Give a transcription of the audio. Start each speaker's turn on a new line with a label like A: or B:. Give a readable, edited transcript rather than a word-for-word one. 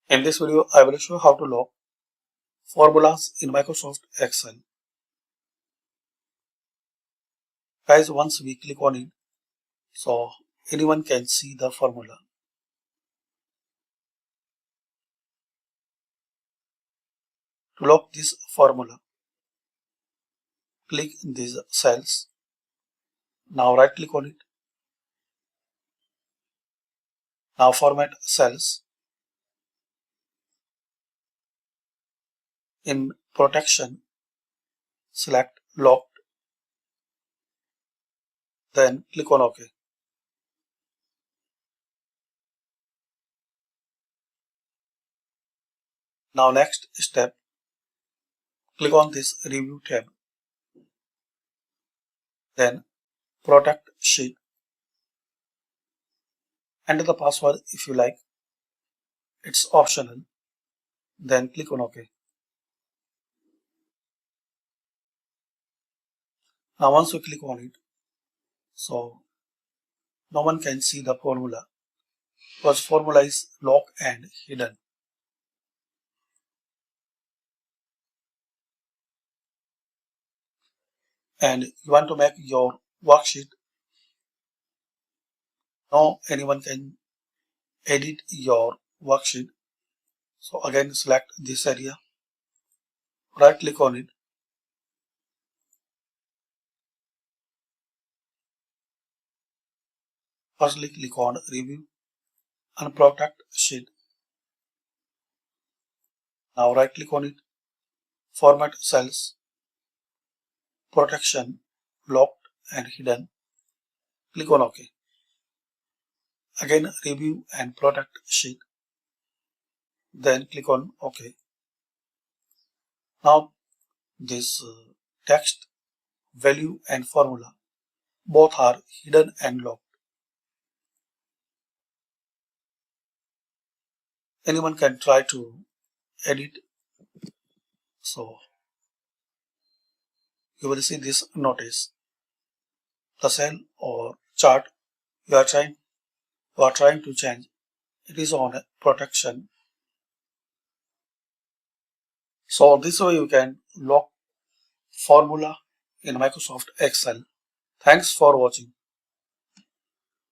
A: In this video, I will show how to lock formulas in Microsoft Excel. Guys, once we click on it, so anyone can see the formula. To lock this formula, click in these cells. Now right click on it. Now format cells. In protection, select locked. Then click on OK. Now next step, click on this review tab. Then protect sheet. Enter the password if you like. It's optional. Then click on OK. Now once you click on it, so no one can see the formula because formula is locked and hidden. And you want to make your worksheet, no anyone can edit your worksheet. So again select this area, right click on it, firstly click on review and protect sheet. Now right click on it, format cells, protection, locked and hidden, click on OK. Again review and protect sheet, then click on OK. Now this text, value and formula both are hidden and locked. Anyone can try to edit. So you will see this notice. The cell or chart you are trying to change, it is on protection. So this way you can lock formula in Microsoft Excel. Thanks for watching.